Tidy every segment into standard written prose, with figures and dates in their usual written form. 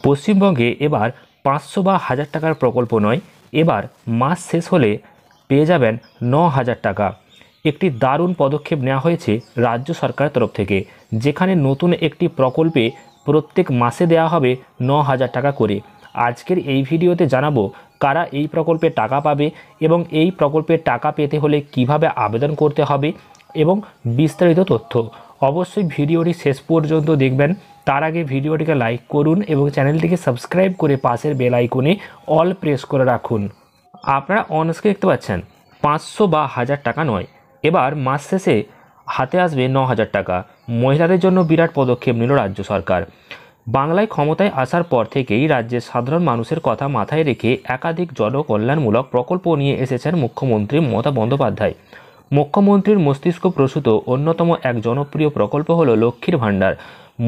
পশ্চিমবঙ্গে এবার 500 বা 1000 টাকার প্রকল্প নয়, এবার মাস শেষ হলে পেয়ে যাবেন 9000 টাকা। একটি দারুণ পদক্ষেপ নেওয়া হয়েছে রাজ্য সরকারের তরফ থেকে, যেখানে নতুন একটি প্রকল্পে প্রত্যেক মাসে দেওয়া হবে 9000 টাকা করে। আজকের এই ভিডিওতে জানাবো কারা এই প্রকল্পে টাকা পাবে এবং এই প্রকল্পে টাকা পেতে হলে কিভাবে আবেদন করতে হবে এবং বিস্তারিত তথ্য। অবশ্যই ভিডিওটি শেষ পর্যন্ত দেখবেন। তার আগে ভিডিওটিকে লাইক করুন এবং চ্যানেলটিকে সাবস্ক্রাইব করে পাশের বেল আইকনে অল প্রেস করে রাখুন। আপনারা অনস্ক্রিনে দেখতে পাচ্ছেন 500 বা 1000 টাকা নয়, এবার মাস শেষে হাতে আসবে 9000 টাকা। মহিলাদের জন্য বিরাট পদক্ষেপ নিল রাজ্য সরকার। বাংলায় ক্ষমতায় আসার পর থেকেই রাজ্যের সাধারণ মানুষের কথা মাথায় রেখে একাধিক জনকল্যাণমূলক প্রকল্প নিয়ে এসেছেন মুখ্যমন্ত্রী মমতা বন্দ্যোপাধ্যায়। মুখ্যমন্ত্রীর মস্তিষ্ক প্রসূত অন্যতম এক জনপ্রিয় প্রকল্প হলো লক্ষ্মীর ভাণ্ডার।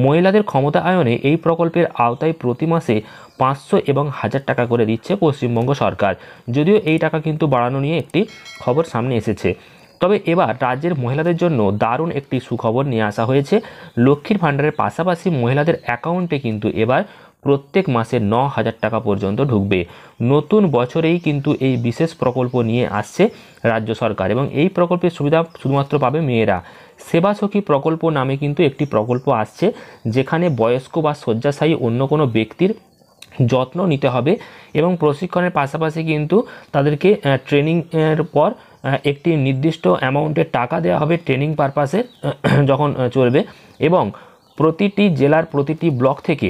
মহিলাদের ক্ষমতায়নে এই প্রকল্পের আওতায় প্রতি মাসে 500 এবং 1000 টাকা করে দিচ্ছে পশ্চিমবঙ্গ সরকার। যদিও এই টাকা কিন্তু বাড়ানো নিয়ে একটি খবর সামনে এসেছে, তবে এবার রাজ্যের মহিলাদের জন্য দারুণ একটি সুখবর নিয়ে আসা হয়েছে। লক্ষ্মীর ভাণ্ডারের পাশাপাশি মহিলাদের অ্যাকাউন্টে কিন্তু এবার প্রত্যেক মাসে 9000 টাকা পর্যন্ত ঢুকবে। নতুন বছরেই কিন্তু এই বিশেষ প্রকল্প নিয়ে আসছে রাজ্য সরকার এবং এই প্রকল্পের সুবিধা শুধুমাত্র পাবে মেয়েরা। সেবা সখী প্রকল্প নামে কিন্তু একটি প্রকল্প আসছে, যেখানে বয়স্ক বা শয্যাশায়ী অন্য কোনো ব্যক্তির যত্ন নিতে হবে এবং প্রশিক্ষণের পাশাপাশি কিন্তু তাদেরকে ট্রেনিংয়ের পর একটি নির্দিষ্ট অ্যামাউন্টের টাকা দেওয়া হবে ট্রেনিং পারপাসে যখন চলবে। এবং প্রতিটি জেলার প্রতিটি ব্লক থেকে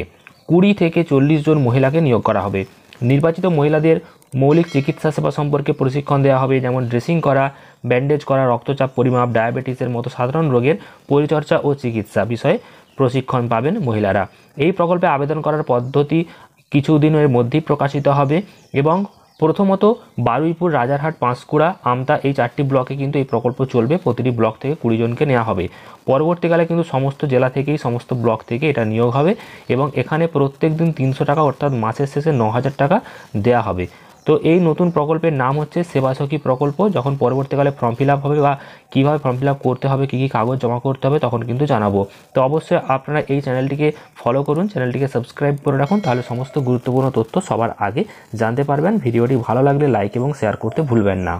20 থেকে 40 জন মহিলাকে নিয়োগ করা হবে। নির্বাচিত মহিলাদের মৌলিক চিকিৎসা সেবা সম্পর্কে প্রশিক্ষণ দেওয়া হবে, যেমন ড্রেসিং করা, ব্যান্ডেজ করা, রক্তচাপ পরিমাপ, ডায়াবেটিসের মতো সাধারণ রোগের পরিচর্যা ও চিকিৎসা বিষয়ে প্রশিক্ষণ পাবেন মহিলারা। এই প্রকল্পে আবেদন করার পদ্ধতি কিছুদিনের মধ্যেই প্রকাশিত হবে এবং প্রথমত বারুইপুর, রাজারহাট, পাঁশকুড়া, আমতা এই 4টি ব্লকে কিন্তু এই প্রকল্প চলবে। প্রতিটি ব্লক থেকে 20 জনকে নেওয়া হবে। পরবর্তীকালে কিন্তু সমস্ত জেলা থেকেই, সমস্ত ব্লক থেকে এটা নিয়োগ হবে এবং এখানে প্রত্যেক দিন 300 টাকা অর্থাৎ মাসের শেষে 9000 টাকা দেওয়া হবে। তো এই নতুন প্রকল্পের নাম হচ্ছে সেবা সখী প্রকল্প। যখন পরবর্তীকালে ফর্ম ফিল আপ হবে বা কীভাবে ফর্ম ফিল আপ করতে হবে, কী কী কাগজ জমা করতে হবে, তখন কিন্তু জানাবো। তো অবশ্যই আপনারা এই চ্যানেলটিকে ফলো করুন, চ্যানেলটিকে সাবস্ক্রাইব করে রাখুন, তাহলে সমস্ত গুরুত্বপূর্ণ তথ্য সবার আগে জানতে পারবেন। ভিডিওটি ভালো লাগলে লাইক এবং শেয়ার করতে ভুলবেন না।